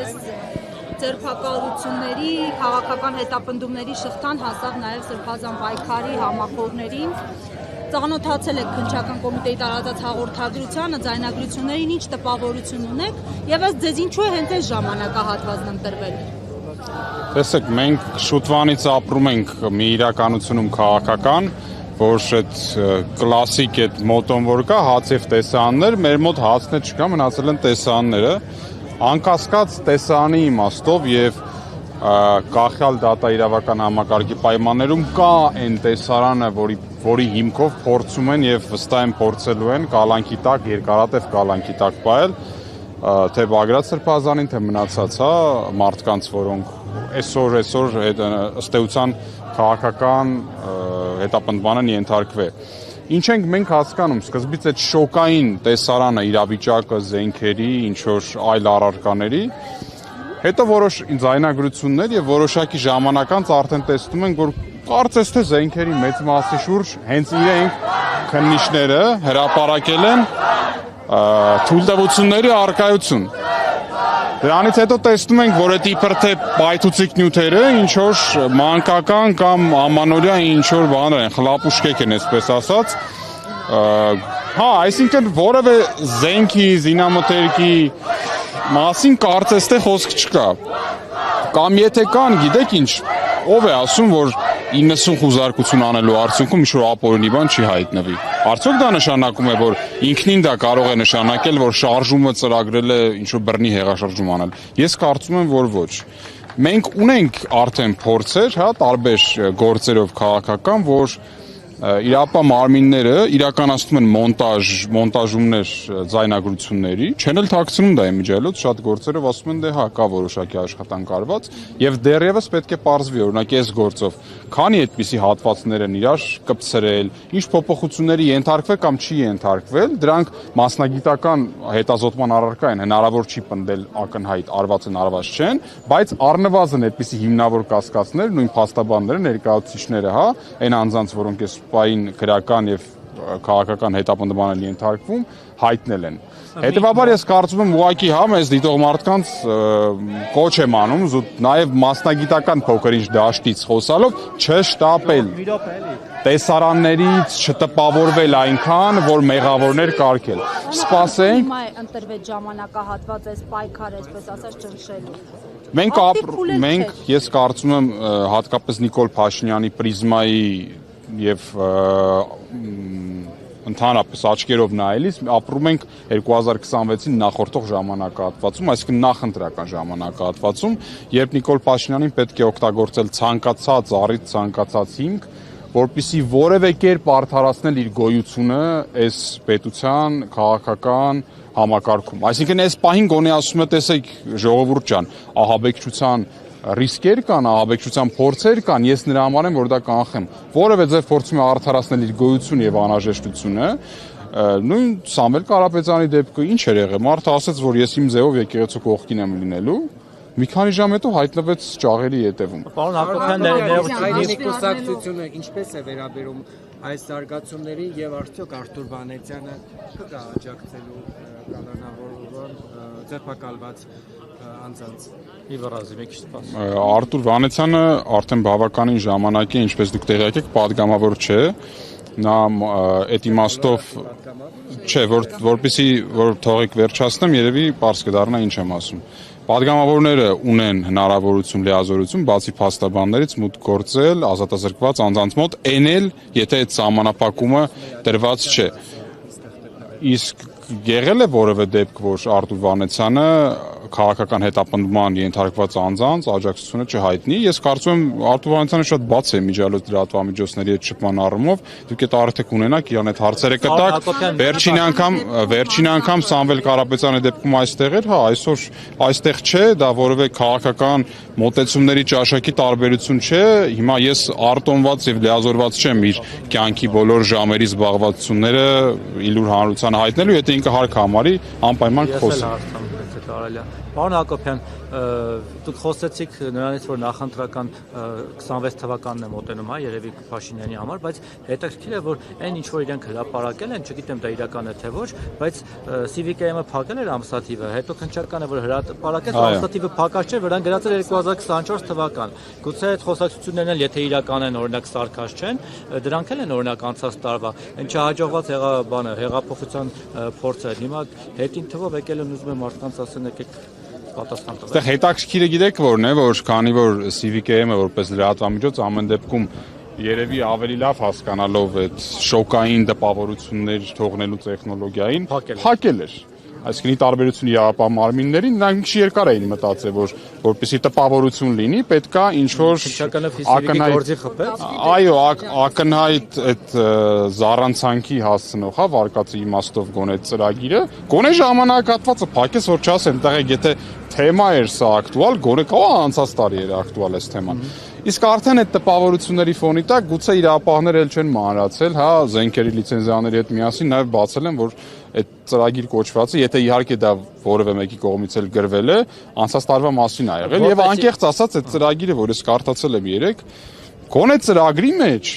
այս ձերբակալությունների, քաղաքական հետապնդումների շղթան հասավ նաև Սրբազան պայքարի համախոհներին։ Ծանոթացել եք քննչական կոմիտեի տարածած հաղորդագրությանը, ձայնագրություններին, ինչ տպավորություն ունեք եւ ըստ ձեզ ինչու է հենց այս ժամանակահատվածն ընտրվել։ Տեսեք, մենք շուտվանից ապրում ենք մի իրականությունում քաղաքական, որ այդ կլասիկ այդ մոտոն որ կա, հաց եւ տեսարաններ, մեր մոտ հացն չկա, մնացել են տեսարանները, անկասկած տեսարանի իմաստով եւ կախյալ դատաիրավական համակարգի պայմաններում կա այն տեսարանը, որի հիմքով փորձում են եւ վստահ են փորձելու են կալանքի տակ, երկարատև կալանքի տակ պահել, թե Բագրատ Սրբազանին, թե մնացած մարդկանց, որոնք այսօր ըստ էության քաղաքական հետապնդման են ենթարկվել։ Ինչ ենք մենք հասկանում, սկզբից այդ շոկային տեսարանը, իրավիճակը, զենքերի, ինչ-որ այլ առարկաների, հետո որոշ ձայնագրություններ եւ որոշակի ժամանակ անց արդեն տեսնում ենք, որ կարծես թե զենքերի մեծ մասի շուրջ հենց իրենք քննիչները հրապարակել են թույլտվությունների առկայություն։ Դրանից հետո տեսնում ենք, որ այդ իբր թե պայթուցիկ նյութերը ինչ-որ մանկական կամ ամանորյա ինչ-որ բաներ են, խլապուշկեք են, այսպես ասած։ Այսինքն որևէ զենքի, զինամթերքի մասին կարծես թե խոսք չկա։ Կամ եթե կան, գիտեք ինչ, ով է ասում, որ 90 խուզարկություն անելու արդյունքում ինչ-որ ապօրինի բան չի հայտնվի։ Արդյոք դա նշանակում է, որ ինքնին դա կարող է նշանակել, որ շարժումը ծրագրել է ինչ-որ բռնի հեղաշրջում անել։ Ես կարծում եմ, որ ոչ։ Մենք ունենք արդեն փորձեր, տարբեր գործերով քաղաքական, որ իրապա մարմինները իրականացնում են մոնտաժումներ ձայնագրությունների, չեն էլ թաքցնում դա իմիջիայլոց, շատ գործերով ասում են, դե հա, կա որոշակի աշխատանք արված, եւ դեռևս պետք է պարզվի, օրինակ այս գործով, քանի այդպիսի հատվածներ են իրար կպցրել, ինչ փոփոխությունների ենթարկվել կամ չի ենթարկվել, դրանք մասնագիտական հետազոտման առարկա են, հնարավոր չի պնդել ակնհայտ արված են, արված չեն, բայց առնվազն այդպիսի հիմնավոր կասկածներ, նույն փաստաբանները, ներկայացուցիչները, այն անձանց, որոնք այս պայն գրական եւ քաղաքական հետապնդման են ենթարկվում, հայտնել են։ Հետևաբար ես կարծում եմ ուղղակի մեզ դիտող մարդկանց կոչ եմ անում նաեւ մասնագիտական փոքր-ինչ դաշտից խոսալով չշտապել տեսարաններից չտպավորվել այնքան, որ մեղավորներ կարգել։ Սպասենք։ Ընտրվեց ժամանակահատված այս պայքարը, այսպես ասած, ճնշելու։ Մենք ես կարծում եմ հատկապես Նիկոլ Փաշինյանի պրիզմայի եւ ընդհանրապես աչքերով նայելիս ապրում ենք 2026-ին նախորդող ժամանակահատվածում, այսինքն նախընտրական ժամանակահատվածում, երբ Նիկոլ Փաշինյանին պետք է օգտագործել ցանկացած առիթ, ցանկացած հիմք, որպեսզի որևէ կերպ արդարացնել իր գոյությունը այս պետության քաղաքական համակարգում։ Այսինքն այս պահին գոնե ասում է, տեսեք, ժողովուրդ ջան, ահաբեկչության ռիսկեր կան, ահաբեկչության փորձեր կան, ես նրա համար եմ, որ դա կանխեմ։ Որևէ ձև փորձում է արդարացնել իր գոյությունը եւ անհրաժեշտությունը, նույն Սամվել Կարապետյանի դեպքը ինչ էր եղել։ Մարդը ասաց, որ ես իմ ձևով եկեղեցու կողքին եմ լինելու։ Մի քանի ժամ հետո հայտնվեց ճաղերի ետևում։ Պարոն Հակոբյան, ներողություն, կուսակցությունը ինչպես է վերաբերում այս զարգացումներին եւ արդյոք Արթուր Վանեցյանը կգա աջակցելու կանոնավորման ձերբակալված անձանց։ Արթուր Վանեցյանը արդեն բավականին ժամանակ է, ինչպես դուք տեղյակ եք, падգամավոր չէ։ Նա այդ իմաստով չէ, որպեսզի որ թողեք վերջացնեմ, երևի պարզ կդառնա ինչ եմ ասում։ Падգամավորները ունեն հնարավորություն, լիազորություն, բացի փաստաբաններից մուտք գործել ազատազրկված անձանց մոտ, էնել, եթե այդ սահմանափակումը տրված չէ։ Իսկ եղել է որևէ դեպք, որ Արթուր Վանեցյանը քաղաքական հետապնդման ենթարկված անձանց աջակցությունը չհայտնի։ Ես կարծում եմ Արթուր Վանեցյանը շատ բաց է իմիջիայլոց դրատվամիջոցների հետ շփման առումով, դուք այդ արդյոք ունենաք իրան այդ հարցերը կտակ։ Վերջին անգամ Սամվել Կարապետյանի դեպքում այստեղ էր, այսօր այստեղ չէ, դա որևէ քաղաքական մոտեցումների ճաշակի տարբերություն չէ։ Հիմա ես արտոնված եւ լիազորված չեմ իր կյանքի բոլոր ժամերի զբաղվածությունները իլուր հանրությանը հայտնելու, եթե ինքը հարկ համարի, անպայման կխոսի։ Պարոն Հակոբյան, դուք խոսեցիք նրանից, որ նախընտրական 26 թվականն է մոտենում, երևի Փաշինյանի համար, բայց հետաքրքիր է, որ այն ինչ որ իրենք հրապարակել են, չգիտեմ դա իրական է թե ոչ, բայց CVK-ը փակել էր ամսաթիվը, հետո քննչական է, որ հրապարակեց ամսաթիվը փակած չէ, վրան գրած էր 2024 թվական։ Գուցե այդ խոսակցություններն էլ եթե իրական են, օրինակ սարքած չեն, դրանք էլ են օրինակ անցած տարվա։ Այն չհաջողված հեղափոխության փորձը։ Հիմա հետին թվով եկել են ուզում եմ մարդկանց ասեն եկեք պատասխան տվեք։ Այստեղ հետաքրքիրը գիտեք որն է, որ քանի որ CVK-ը որպես լրատվամիջոց ամեն դեպքում երևի ավելի լավ հասկանալով այդ շոկային տպավորություններ թողնելու տեխնոլոգիային փակել էր։ Այսինքն ի տարբերություն իրապահ-մարմիններին նրանք մի երկար էին մտածել, որ որպեսզի տպավորություն լինի, պետքա ինչ-որ այո, ակնհայտ այդ զառանցանքի հասցնող, վարկածի իմաստով գոնե ծրագիրը, գոնե ժամանակահատվածը փակես, որ չասեմ, տղեկ, եթե թեմա էր սա ակտուալ, գոնե կարող անցած տարի էր ակտուալ այս թեման։ Իսկ արդեն այդ տպավորությունների ֆոնի տակ գուցե իրապահները էլ չեն մանրացել, հա, զենքերի լիցենզիաների հետ միասին նաև բացել են, որ այդ ծրագիր կոչվածը, եթե իհարկե դա որևէ մեկի կողմից էլ գրվել է, անցած տարվա մասին ա եղել եւ անկեղծ ասած այդ ծրագիրը, որ ես կարդացել եմ երեք, գոնե ծրագրի մեջ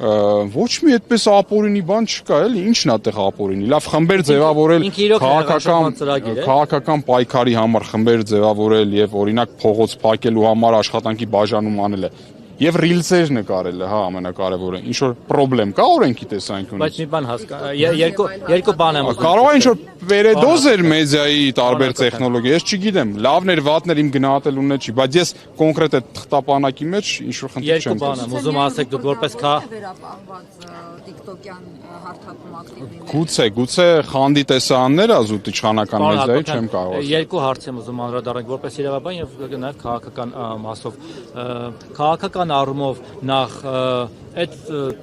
ոչ մի այդպես ապօրինի բան չկա, էլի, ինչն է այդտեղ ապօրինի։ Լավ խմբեր ձևավորել քաղաքական պայքարի համար խմբեր ձևավորել եւ օրինակ փողոց փակելու համար աշխատանքի բաժանում անել է։ Եվ ռիլսեր նկարելը, հա, ամենակարևորը, ինչ որ խնդրեմ կա օրենքի տեսանկյունից։ Բայց մի բան երկու բան եմ ուզում։ Կարող է ինչ որ վերեդոզ էր մեդիայի տարբեր տեխնոլոգիա, ես չգիտեմ, լավն էր, վատն էր իմ գնահատելունն չի, բայց ես կոնկրետ այդ թղթապանակի մեջ ինչ որ խնդիր չեմ։ Երկու բան եմ ուզում ասեք դուք որպես TikTok-յան հարթակում ակտիվ Գուցե խանդի տեսարաններ ազուտ իշխանական մեդիայի չեմ կարող ասել։ Երկու հարց եմ ուզում անդրադառնալ որպես իրավաբան եւ նաեւ քաղաքական մասով։ Քաղաքական առումով նախ այդ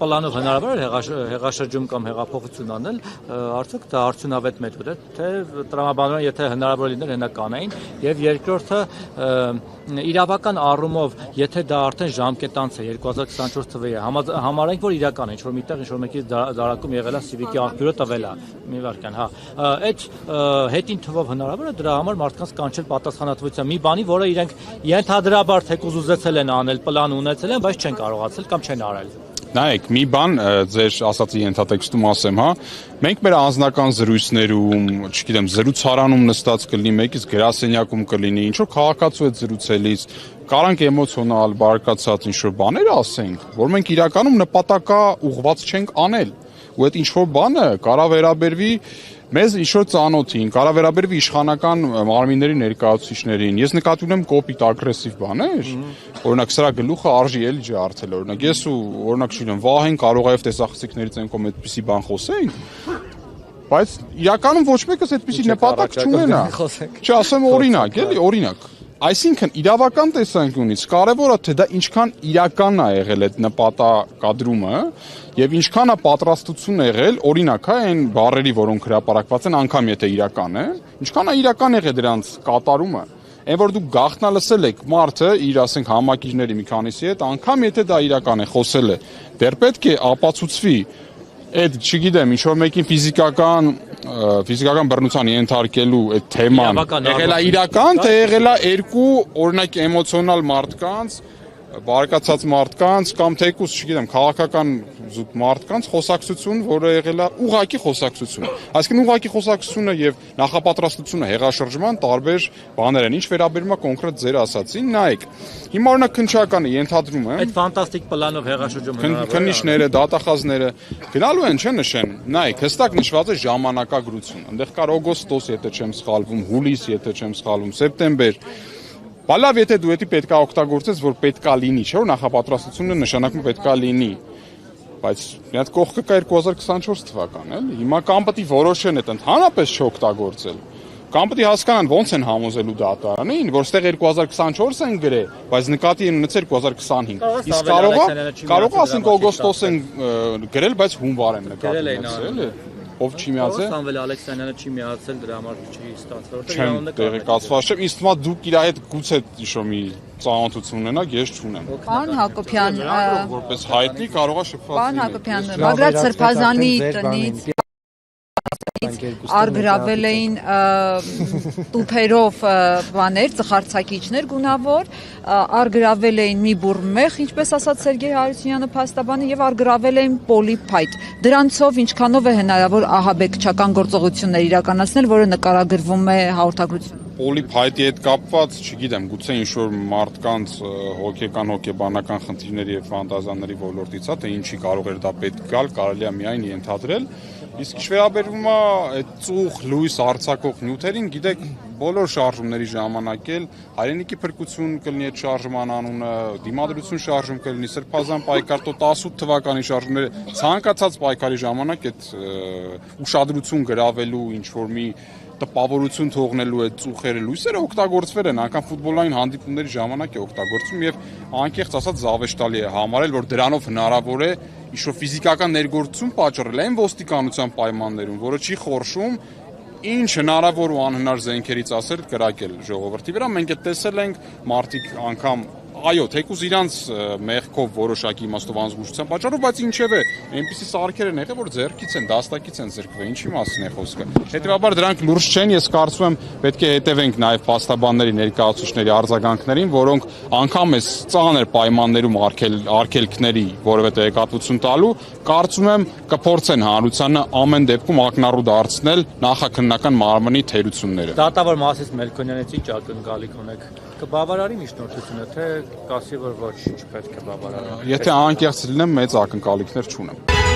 պլանով հնարավոր է հեղաշրջում կամ հեղափոխություն անել, արդյոք դա արդյունավետ մեթոդ է, թե տրամաբանորեն եթե հնարավոր լիներ հենա կանային, եւ երկրորդը իրավական առումով, եթե դա արդեն ժամկետանց է 2024 թվի է, համարենք որ իրական է, ինչ որ միտեղ ինչ որ մեկի դարակում եղել է CVK աղբյուրը տվել է, մի վարքան, հա, այդ հետին թվով հնարավոր է դրա համար մարդկանց կանչել պատասխանատվության մի բանի, որը իրենք ենթադրաբար թեկուզ ուզեցել են անել, պլան ունեցել են, բայց չեն կարողացել կամ չեն արել։ Նայեք, մի բան ձեր ասածի ենթատեքստում ասեմ, հա, մենք մեր անձնական զրույցներում, չգիտեմ, զրուցարանում նստած կլինի, մեկից գրասենյակում կլինի, ինչ որ քաղաքացու հետ զրուցելիս, կարանք էմոցիոնալ, բարկացած ինչ որ բաներ ասենք, որ մենք իրականում նպատակա ուղղված չենք անել, ու այդ ինչ որ բանը կարա վերաբերվի մեզ ինչ-որ ծանոթին, կարա վերաբերվի իշխանական մարմինների ներկայացուցիչներին։ Ես նկատի ունեմ կոպիտ ագրեսիվ բաներ, օրինակ սրա գլուխը արժի էլի ջարդել, օրինակ ես ու օրինակ չգիտեմ, Վահեն կարող է եւ տեսախցիկներից են կողմ այդպիսի բան խոսենք, բայց իրականում ոչ մեկս այդպիսի նպատակ չունենա։ Չասեմ օրինակ, էլի, օրինակ։ Այսինքն իրավական տեսանկյունից կարևորը թե դա ինչքան իրական է եղել այդ նպատակադրումը եւ ինչքան է պատրաստություն եղել, օրինակ, հա, այն բառերի, որոնք հրապարակված են, անգամ եթե իրական է, ինչքան է իրական եղել դրանց կատարումը։ Այն որ դուք գաղտնա լսել եք մարդը իր, ասենք, համակիրների մի քանիսի հետ, անգամ եթե դա իրական է, խոսել է, դեռ պետք է ապացուցվի այդ, չգիտեմ, ինչ որ մեկին ֆիզիկական բռնության ենթարկելու այդ թեման եղել է իրական, թե եղել է երկու օրինակ էմոցիոնալ մարդկանց, բարկացած մարդկանց կամ թեկուզ, չգիտեմ, քաղաքական զուտ մարդկանց խոսակցություն, որը եղել է ուղղակի խոսակցություն։ Այսինքն ուղղակի խոսակցությունը եւ նախապատրաստությունը հեղաշրջման տարբեր բաներ են, ինչ վերաբերում է կոնկրետ ձեր ասացին, նայեք։ Հիմա օրինակ քննչականը ենթադրում եմ։ Այդ ֆանտաստիկ պլանով հեղաշրջում հնարավոր է։ Քննիչները, դատախազները գնալու են, չէ՞ նշեն։ Նայեք, հստակ նշված է ժամանակագրություն։ Այնտեղ կար օգոստոս, եթե չեմ սխալվում, հուլիս, եթե չեմ սխալվում, սեպտեմբեր։ Բալավ, եթե դու էդի պետքա օգտագործես, որ պետքա լինի, չէ՞ որ նախապատրաստությունը նշանակում պետքա լինի։ Բայց մի հատ կողքը կա 2024 թվական, էլի։ Հիմա կամ պետք է որոշեն այդ ընդհանրապես չօգտագործել։ Կամ պետք է հասկանան ոնց են համոզելու դատարանին, որ ստեղ 2024 են գրել, բայց նկատի են ունեցել 2025։ Իսկ կարող ասենք օգոստոս են գրել, բայց հունվար են նկատի ունեցել, էլի։ Ով չի միացել։ Սամվել Ալեքսանյանը չի միացել, դրա համար չի ստացվել, որտեղ Չեմ տեղեկացված չեմ, իսկ թվում դուք իր հետ գուցե իշո մի ծանոթություն ունենաք, ես չունեմ։ Պարոն Հակոբյան, որպես հայտնի կարող է շփված լինել։ Պարոն Հակոբյան, Բագրատ Սրբազանի տնից արգրավել էին տուփերով բաներ, ծխարցակիչներ գունավոր, արգրավել էին մի բուռ մեղ, ինչպես ասաց Սերգեյ Հարությունյանը փաստաբանը, եւ արգրավել էին պոլիփայտ։ Դրանցով ինչքանով է հնարավոր ահաբեկչական գործողություններ իրականացնել, որը նկարագրվում է հաղորդագրությունում։ Պոլիփայտի հետ կապված, չգիտեմ, գուցե ինչ-որ մարդկանց հոգեբանական խնդիրների եւ ֆանտազիաների ոլորտից է, թե ինչի կարող էր դա պետք գալ, կարելի է միայն ենթադրել։ Իսկ վերաբերվում է այդ ծուխ լույս արձակող նյութերին, գիտեք, բոլոր շարժումների ժամանակ էլ հայրենիքի փրկություն կլինի այդ շարժման անունը, դիմադրություն շարժում կլինի, սրբազան պայքար, 18 թվականի շարժումները, ցանկացած պայքարի ժամանակ այդ ուշադրություն գրավելու ինչ-որ մի տպավորություն թողնելու այդ ծուխերը լույսերը օգտագործվել են, անգամ ֆուտբոլային հանդիպումների ժամանակ է օգտագործվում եւ անկեղծ ասած զավեշտալի է համարել, որ դրանով հնարավոր է ինչ-որ ֆիզիկական ներգործություն պատճառել այն ոստիկանության պայմաններում, որը չի խորշում ինչ հնարավոր ու անհնար զենքերից ասել կրակել ժողովրդի վրա։ Մենք այդ տեսել ենք մարդիկ անգամ այո, թեկուզ իրանց մեղքով որոշակի իմաստով անզգուշության պատճառով, բայց ինչևէ, այնպիսի սարքեր են եղել, որ ձեռքից են, դաստակից են զրկվել, ինչի մասին է խոսքը։ Հետևաբար դրանք լուրջ չեն, ես կարծում եմ պետք է հետևենք նաև փաստաբանների ներկայացուցիչների արձագանքներին, որոնք անգամ այս ծանր պայմաններում արգելքների որևէ տեղեկատվություն տալու, կարծում եմ կփորձեն հանրությանը ամեն դեպքում ակնառու դարձնել նախաքննական մարմնի թերությունները։ Դատավոր Մասիս Մելքոնյանից ինչ ակնկալիք ունեք։ Կբավարարի միջնորդությունը, թե կասի, որ ոչ, չպետք է բավարարի։ Եթե անկեղծ լինեմ, մեծ ակնկալիքներ չունեմ։